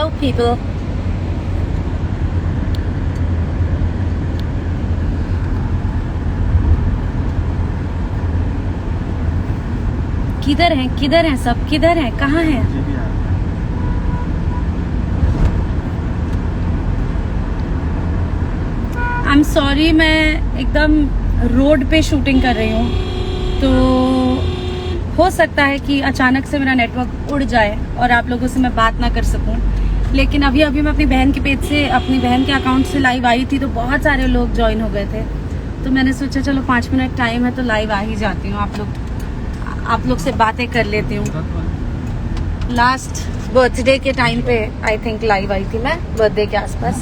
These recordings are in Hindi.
Hello people. किधर हैं सब, किधर हैं, कहाँ हैं? आई एम सॉरी, मैं एकदम रोड पे शूटिंग कर रही हूँ, तो हो सकता है कि अचानक से मेरा नेटवर्क उड़ जाए और आप लोगों से मैं बात ना कर सकूं। लेकिन अभी मैं अपनी बहन के पेज से, अपनी बहन के अकाउंट से लाइव आई थी, तो बहुत सारे लोग ज्वाइन हो गए थे, तो मैंने सोचा चलो 5 मिनट टाइम है तो लाइव आ ही जाती हूँ, आप लोग से बातें कर लेती हूँ। लास्ट बर्थडे के टाइम पे आई थिंक लाइव आई थी मैं, बर्थडे के आसपास।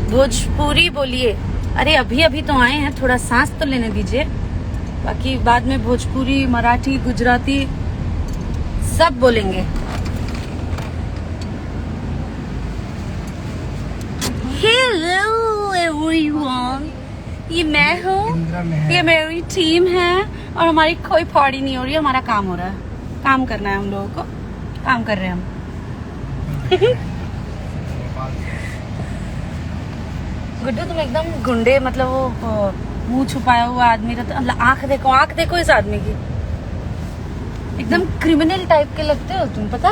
भोजपुरी बोलिए। अरे अभी तो आए हैं, थोड़ा सांस तो लेने दीजिए, बाकी बाद में भोजपुरी, मराठी, गुजराती सब बोलेंगे। हेलो एवरीवन, ये मैं हूँ, ये मेरी टीम है और हमारी कोई पार्टी नहीं हो रही है, हमारा काम हो रहा है, काम करना है हम लोगों को, काम कर रहे हैं हम। गुड्डू तुम एकदम गुंडे, मतलब वो मुंह छुपाया हुआ आदमी रहता, आंख देखो इस आदमी की, एकदम क्रिमिनल टाइप के लगते हो तुम, पता?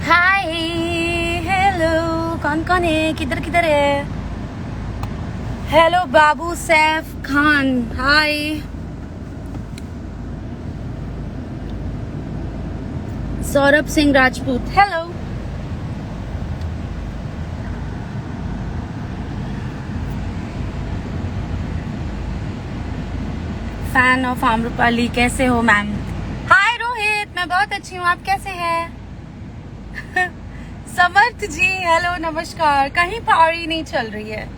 हाय हेलो, कौन है, किधर है? Hello Babu Saif Khan, hi. Saurabh Singh Rajput, hello. Fan of Amrapali, कैसे हो मैम? हाय रोहित, मैं बहुत अच्छी हूँ, आप कैसे हैं? समर्थ जी, हेलो नमस्कार। कहीं पार्टी नहीं चल रही है,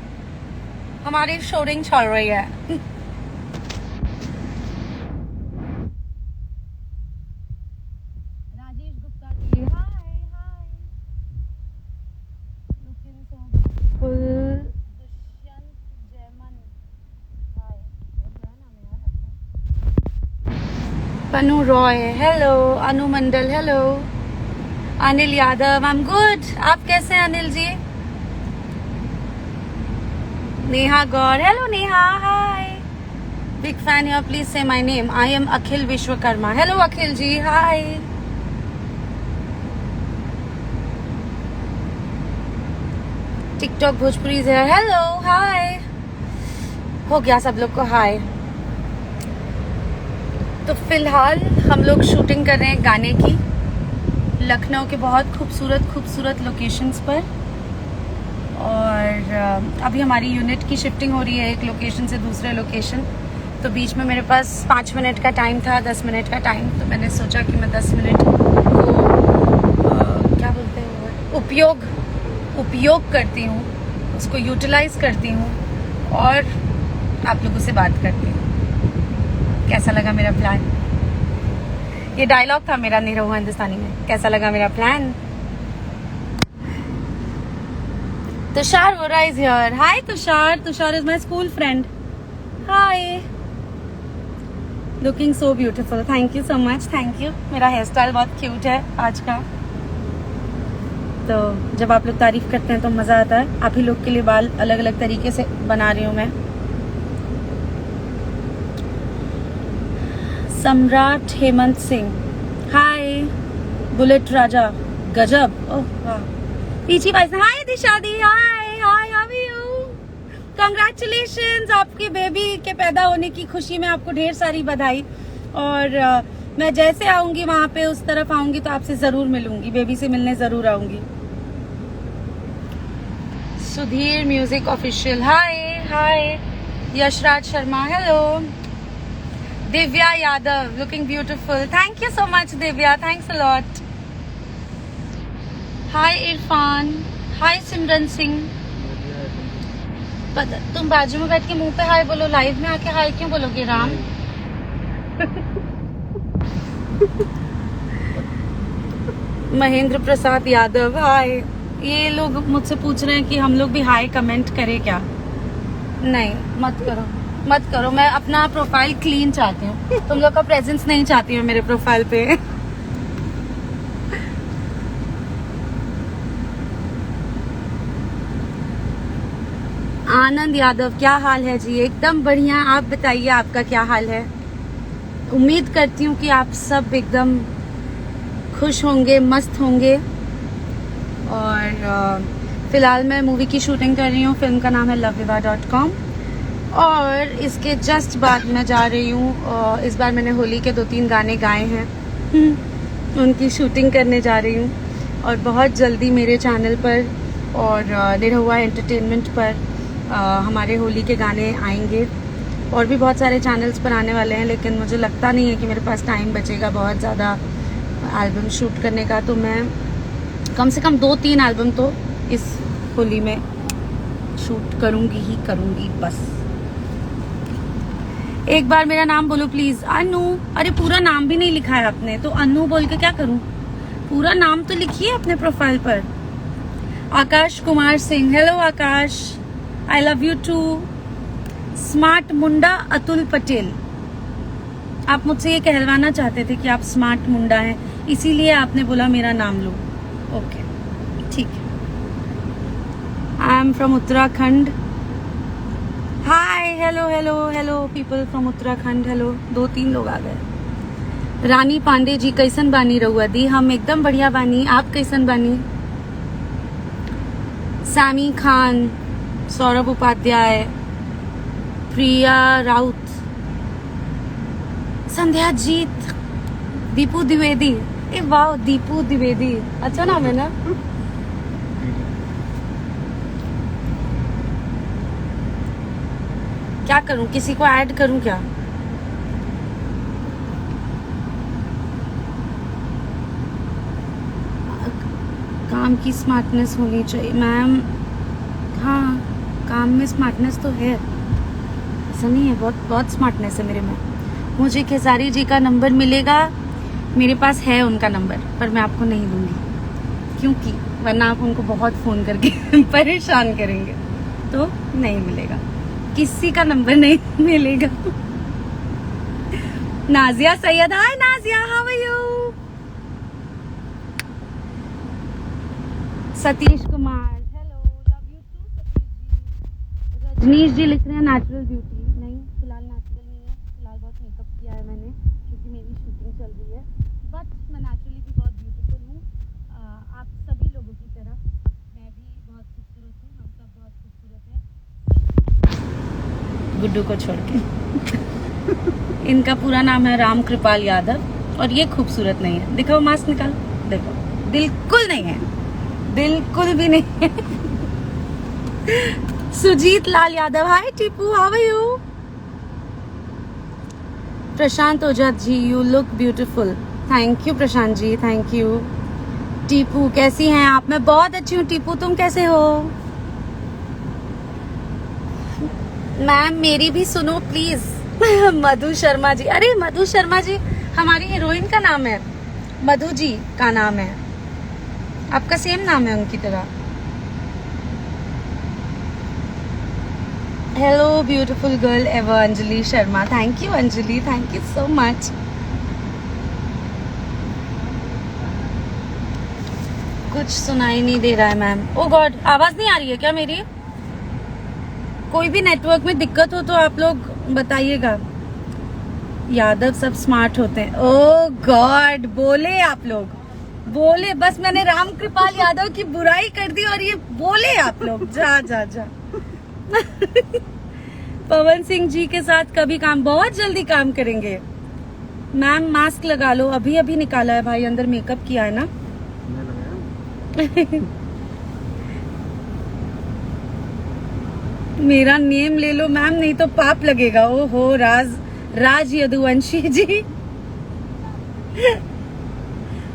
हमारी शूटिंग चल रही है। Rajesh Gupta ji, hi hi, looking so beautiful. Dushyant Jayman, hi, क्या नाम है यार आपका? Panu Roy, hello. Anu Mandal, hello. Anil Yadav, I am good, आप कैसे हैं Anil ji? Neha Gaur, hello Neha, hi. Big fan here, please say my name. I am Akhil Vishwakarma, hello Akhil ji, hi. TikTok Bhojpuri है, हेलो हाय। हो गया सब लोग को हाय। तो फिलहाल हम लोग शूटिंग कर रहे हैं गाने की, लखनऊ के बहुत खूबसूरत लोकेशंस पर, और अभी हमारी यूनिट की शिफ्टिंग हो रही है एक लोकेशन से दूसरे लोकेशन, तो बीच में मेरे पास 5 मिनट का टाइम था, 10 मिनट का टाइम, तो मैंने सोचा कि मैं 10 मिनट को क्या बोलते हैं, उपयोग करती हूँ, उसको यूटिलाइज करती हूँ और आप लोगों से बात करती हूँ। कैसा लगा मेरा प्लान? ये डायलॉग था मेरा निरहुआ हिंदुस्तानी में, कैसा लगा मेरा plan? Tushar Vora is here, hi Tushar is my school friend, hi. Looking so beautiful, thank you so much, thank you. मेरा हेयर स्टाइल बहुत क्यूट है आज का, तो जब आप लोग तारीफ करते हैं तो मजा आता है। आप ही लोग के लिए बाल अलग अलग तरीके से बना रही हूँ मैं। सम्राट हेमंत सिंह, हाय। बुलेट राजा, गजब, ओह वाह। पीछी भाई, हाय दिशा दी, हाय हाय, हाउ आर यू? कांग्रेचुलेशंस, आपके बेबी के पैदा होने की खुशी में आपको ढेर सारी बधाई। और मैं जैसे आऊंगी वहां पे, उस तरफ आऊंगी तो आपसे जरूर मिलूंगी, बेबी से मिलने जरूर आऊंगी। Sudhir music official, hi hi. Yashraj Sharma, hello. Divya Yadav, looking beautiful, thank you so much Divya, thanks a lot. Hi Irfan, hi Simran Singh. तुम बाजू में बैठ के मुंह पे हाय बोलो, लाइव में आके हाय क्यों बोलोगे राम? महेंद्र प्रसाद यादव, हाय। ये लोग मुझसे पूछ रहे हैं कि हम लोग भी हाय कमेंट करें क्या? नहीं, मत करो, मत करो, मैं अपना प्रोफाइल क्लीन चाहती हूँ, तुम लोग का प्रेजेंस नहीं चाहती हूँ मेरे प्रोफाइल पे। आनंद यादव, क्या हाल है जी? एकदम बढ़िया, आप बताइए आपका क्या हाल है? उम्मीद करती हूँ कि आप सब एकदम खुश होंगे, मस्त होंगे। और फिलहाल मैं मूवी की शूटिंग कर रही हूँ, फिल्म का नाम है loveviva.com, और इसके जस्ट बाद मैं जा रही हूँ, इस बार मैंने होली के 2-3 गाने गाए हैं, उनकी शूटिंग करने जा रही हूँ। और बहुत जल्दी मेरे चैनल पर और निरहुआ एंटरटेनमेंट पर हमारे होली के गाने आएंगे, और भी बहुत सारे चैनल्स पर आने वाले हैं, लेकिन मुझे लगता नहीं है कि मेरे पास टाइम बचेगा बहुत ज़्यादा एल्बम शूट करने का। तो मैं कम से कम 2-3 एल्बम तो इस होली में शूट करूँगी ही करूँगी बस। एक बार मेरा नाम बोलो प्लीज। अनु, अरे पूरा नाम भी नहीं लिखा है आपने, तो अनु बोल के क्या करूं? पूरा नाम तो लिखिए अपने प्रोफाइल पर। Akash Kumar Singh, hello Akash, I love you too. Smart मुंडा अतुल पटेल, आप मुझसे ये कहलवाना चाहते थे कि आप स्मार्ट मुंडा हैं, इसीलिए आपने बोला मेरा नाम लो। ओके, ठीक है। I am from Uttarakhand. Hi, hello hello hello people from Uttarakhand, hello. 2-3 लोग आ गए। रानी पांडे जी, कैसन बानी रहुआ दी? हम एकदम बढ़िया बानी, आप कैसन बानी? सैमी खान, सौरभ उपाध्याय, प्रिया राउत, संध्या जीत, दीपू द्विवेदी। ए वाह, दीपू द्विवेदी अच्छा नाम है ना? क्या करूं, किसी को ऐड करूं क्या? काम की स्मार्टनेस होनी चाहिए मैम। हाँ, काम में स्मार्टनेस तो है, ऐसा नहीं है, बहुत बहुत स्मार्टनेस है मेरे में। मुझे खेसारी जी का नंबर मिलेगा? मेरे पास है उनका नंबर, पर मैं आपको नहीं दूंगी, क्योंकि वरना आप उनको बहुत फ़ोन करके परेशान करेंगे, तो नहीं मिलेगा, किसी का नंबर नहीं मिलेगा। Nazia Syed, hi Nazia, how are you? Satish Kumar, hello, love you too Satish ji. Rajneesh ji लिख रहे हैं नेचुरल ब्यूटी। नहीं, फिलहाल नेचुरल नहीं है, फिलहाल बहुत मेकअप किया है मैंने, क्योंकि मेरी शूटिंग चल रही है, बट मैं नेचुरली भी बहुत ब्यूटीफुल हूँ। आप सभी लोगों की तरह मैं भी बहुत खूबसूरत हूँ, हम सब बहुत खूबसूरत हैं, गुड्डू को छोड़ के। इनका पूरा नाम है राम कृपाल यादव, और ये खूबसूरत नहीं है। दिखाओ मास्क निकाल, देखो, बिल्कुल नहीं है, बिल्कुल भी नहीं है। Sujit Lal Yadav, hi Tipu, how are you? Prashant Ojha ji, you look beautiful. Thank you Prashant ji, thank you. Tipu कैसी हैं आप? मैं बहुत अच्छी हूँ टीपू, तुम कैसे हो? मैम मेरी भी सुनो प्लीज। मधु शर्मा जी, अरे मधु शर्मा जी हमारी हीरोइन का नाम है, मधु जी का नाम है, आपका सेम नाम है उनकी तरह। Hello beautiful girl ever, Anjali Sharma, thank you Anjali, thank you so much. कुछ सुनाई नहीं दे रहा है मैम। ओ गॉड, आवाज नहीं आ रही है क्या मेरी? कोई भी नेटवर्क में दिक्कत हो तो आप लोग बताइएगा। यादव सब स्मार्ट होते हैं। ओ गॉड, बोले आप लोग, बोले, बस मैंने राम कृपाल यादव की बुराई कर दी और ये बोले आप लोग, जा जा जा। पवन सिंह जी के साथ कभी काम, बहुत जल्दी काम करेंगे। मैम मास्क लगा लो, अभी अभी निकाला है भाई, अंदर मेकअप किया है ना। मेरा नेम ले लो मैम, नहीं तो पाप लगेगा। ओहो, राज यदुवंशी जी।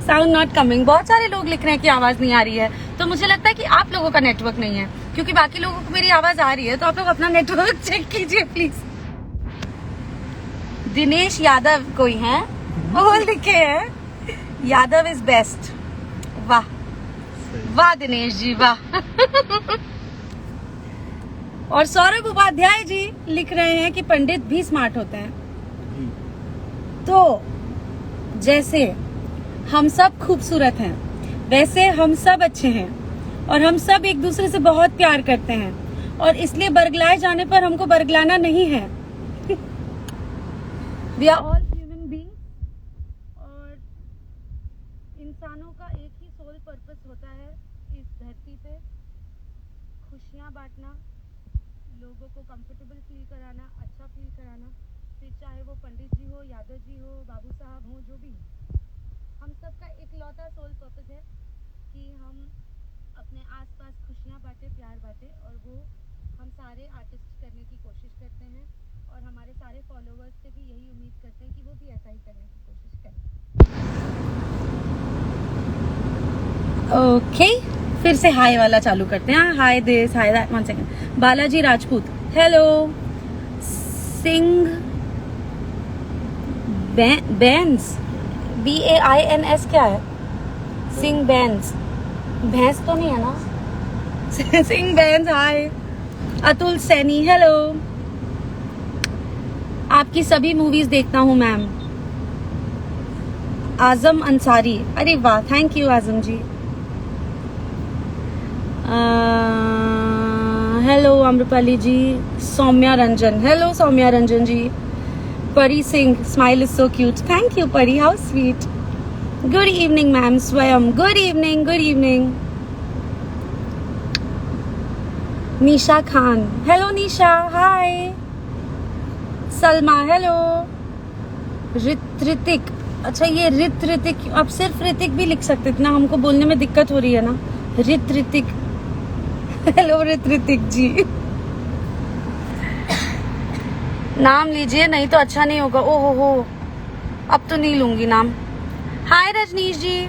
साउंड नॉट कमिंग, बहुत सारे लोग लिख रहे हैं कि आवाज नहीं आ रही है, तो मुझे लगता है कि आप लोगों का नेटवर्क नहीं है, क्योंकि बाकी लोगों को मेरी आवाज आ रही है, तो आप लोग अपना नेटवर्क चेक कीजिए प्लीज। दिनेश यादव कोई है, वो लिखे हैं यादव इज बेस्ट। वाह वाह दिनेश जी वाह। और सौरभ उपाध्याय जी लिख रहे हैं कि पंडित भी स्मार्ट होते हैं। तो जैसे हम सब खूबसूरत हैं, वैसे हम सब अच्छे हैं और हम सब एक दूसरे से बहुत प्यार करते हैं और इसलिए बरगलाए जाने पर हमको बरगलाना नहीं है। We are all human beings और इंसानों का एक ही सोल पर्पस होता है इस धरती पे, खुशियाँ बांटना, लोगों को कंफर्टेबल फील कराना, अच्छा फील कराना, फिर चाहे वो पंडित जी हो, यादव जी हो, बाबू साहब हो, जो भी हो। हम सबका इकलौता सोल पर्पस है कि हम अपने आसपास खुशियाँ बांटे, प्यार बांटे और वो हम सारे आर्टिस्ट करने की कोशिश करते हैं और हमारे सारे फॉलोवर्स से भी यही उम्मीद करते हैं कि वो भी ऐसा ही करने की कोशिश करें। ओके, फिर से हाय वाला चालू करते हैं। Hi this, hi that, 1 second. Balaji Rajput, hello. Singh Bains, BAINS क्या है? सिंह बैंस, भैंस तो नहीं है ना? सिंह बैंस, हाय। अतुल सैनी, हेलो। आपकी सभी मूवीज देखता हूँ मैम। आजम अंसारी, अरे वाह, thank you Azam ji. Hello Amrapali ji. Saumya Ranjan, hello Saumya Ranjan ji. Pari Singh, smile is so cute, thank you Pari, how sweet. Good evening ma'am. Swayam, good evening, good evening. Nisha Khan, hello Nisha, hi. Salma, hello. Hrithik, अच्छा ये ऋतिक, अब सिर्फ ऋतिक भी लिख सकते थे ना, हमको बोलने में दिक्कत हो रही है ना। ऋतिक, हेलो ऋतिक जी। नाम लीजिए नहीं तो अच्छा नहीं होगा। ओहो हो, अब तो नहीं लूंगी नाम। हाय रजनीश जी।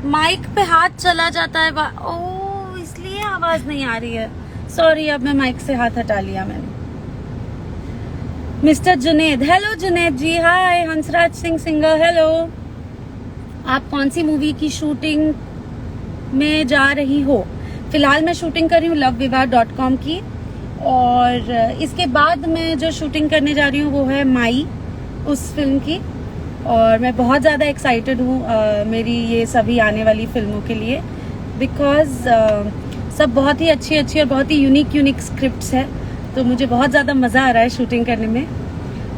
माइक पे हाथ चला जाता है, ओह इसलिए आवाज नहीं आ रही है, सॉरी। अब मैं माइक से हाथ हटा लिया मैंने। Mister Junaid, hello Junaid ji, hi. Hansraj Singh singer, hello. आप कौन सी मूवी की शूटिंग में जा रही हो? फिलहाल मैं शूटिंग कर रही हूँ loveviva.com की, और इसके बाद मैं जो शूटिंग करने जा रही हूँ वो है माई, उस फिल्म की। और मैं बहुत ज़्यादा एक्साइटेड हूँ मेरी ये सभी आने वाली फिल्मों के लिए, बिकॉज सब बहुत ही अच्छी अच्छी और बहुत ही यूनिक स्क्रिप्ट्स है, तो मुझे बहुत ज़्यादा मज़ा आ रहा है शूटिंग करने में।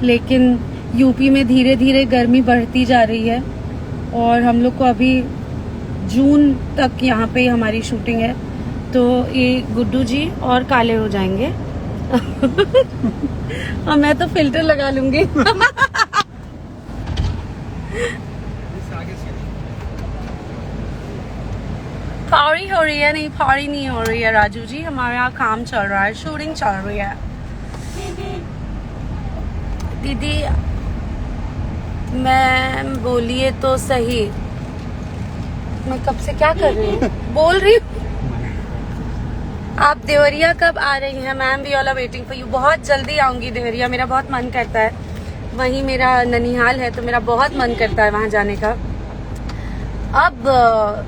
लेकिन यूपी में धीरे धीरे गर्मी बढ़ती जा रही है और हम लोग को अभी जून तक यहाँ पे हमारी शूटिंग है, तो ये गुड्डू जी और काले हो जाएंगे। और मैं तो फिल्टर लगा लूंगी। फाड़ी हो रही है? नहीं, फाड़ी नहीं हो रही है राजू जी, हमारे यहाँ काम चल रहा है, शूटिंग चल रही है। दीदी मैम बोलिए तो सही, मैं कब से क्या कर रही हूँ, बोल रही हूँ। आप देवरिया कब आ रही हैं ma'am? We all are waiting for you. बहुत जल्दी आऊंगी देवरिया, मेरा बहुत मन करता है, वहीं मेरा ननिहाल है, तो मेरा बहुत मन करता है वहां जाने का। अब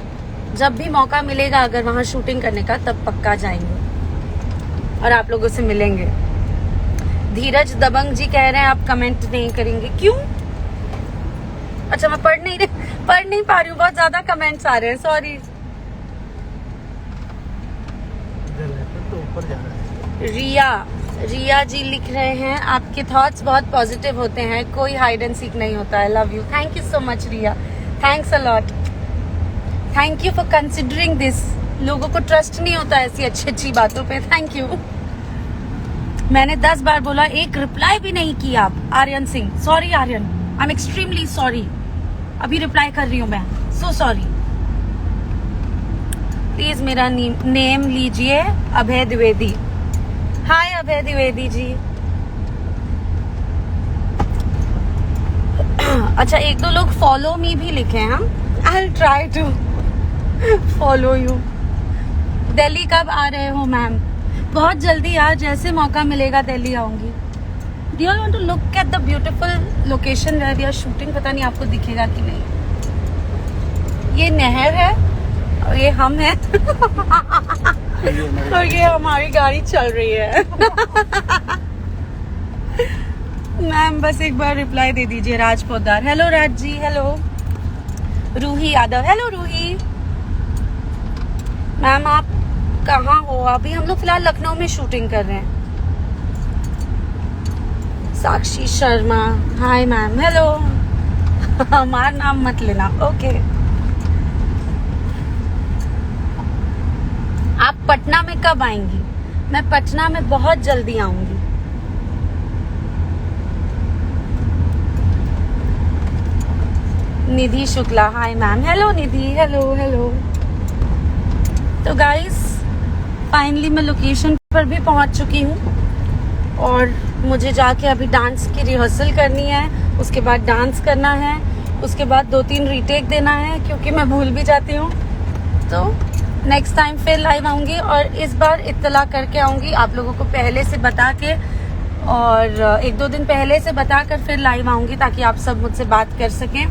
जब भी मौका मिलेगा अगर वहां शूटिंग करने का, तब पक्का जाएंगे और आप लोगों से मिलेंगे। धीरज दबंग जी कह रहे हैं आप कमेंट नहीं करेंगे, क्यों? अच्छा मैं पढ़ नहीं पा रही हूँ, बहुत ज्यादा कमेंट्स आ रहे हैं, सॉरी। रिया जी लिख रहे हैं आपके थॉट्स बहुत पॉजिटिव होते हैं, कोई हाइड एंड सीक नहीं होता है, love you. Thank you so much Riya, thanks a lot, thank you for considering this. लोगों को ट्रस्ट नहीं होता ऐसी अच्छी अच्छी बातों पे, थैंक यू। मैंने 10 बार बोला, एक रिप्लाई भी नहीं किया आप। Aryan Singh, sorry Aryan, I am extremely sorry, अभी रिप्लाई कर रही हूँ मैं, सो सॉरी। प्लीज मेरा नेम लीजिए, अभय द्विवेदी। हाय अभय द्विवेदी जी। अच्छा एक दो लोग फॉलो मी भी लिखे हैं, हम I will try to follow you. Delhi कब आ रहे हो मैम? बहुत जल्दी यार, जैसे मौका मिलेगा दिल्ली आऊंगी। Do you want to look at the beautiful location where we are shooting? पता नहीं आपको दिखेगा कि नहीं, ये नहर है और ये हम हैं। और ये हमारी गाड़ी चल रही है। मैम बस एक बार रिप्लाई दे दीजिए। Raj Poddar, hello Raj ji, hello. Roohi Yadav, hello Roohi. Ma'am आप कहाँ हो? अभी हम लोग फिलहाल लखनऊ में शूटिंग कर रहे हैं। साक्षी शर्मा, हाय मैम, हेलो। हमारा नाम मत लेना, ओके। आप पटना में कब आएंगी? मैं पटना में बहुत जल्दी आऊंगी। निधि शुक्ला, हाय मैम, हेलो निधि, हेलो हेलो। तो गाइस फाइनली मैं लोकेशन पर भी पहुंच चुकी हूँ और मुझे जाके अभी डांस की रिहर्सल करनी है, उसके बाद डांस करना है, उसके बाद 2-3 रीटेक देना है क्योंकि मैं भूल भी जाती हूँ। तो नेक्स्ट टाइम फिर लाइव आऊंगी और इस बार इत्तला करके आऊंगी, आप लोगों को पहले से बता के और 1-2 दिन पहले से बताकर फिर लाइव आऊंगी ताकि आप सब मुझसे बात कर सकें।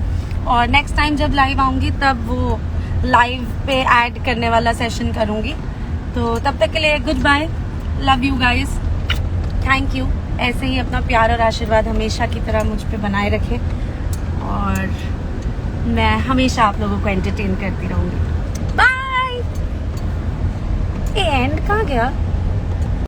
और नेक्स्ट टाइम जब लाइव आऊंगी तब वो लाइव पे ऐड करने वाला सेशन करूंगी। तो तब तक के लिए goodbye, love you guys, thank you. ऐसे ही अपना प्यार और आशीर्वाद हमेशा की तरह मुझ पे बनाए रखें और मैं हमेशा आप लोगों को एंटरटेन करती रहूंगी। बाय। एंड कहाँ गया?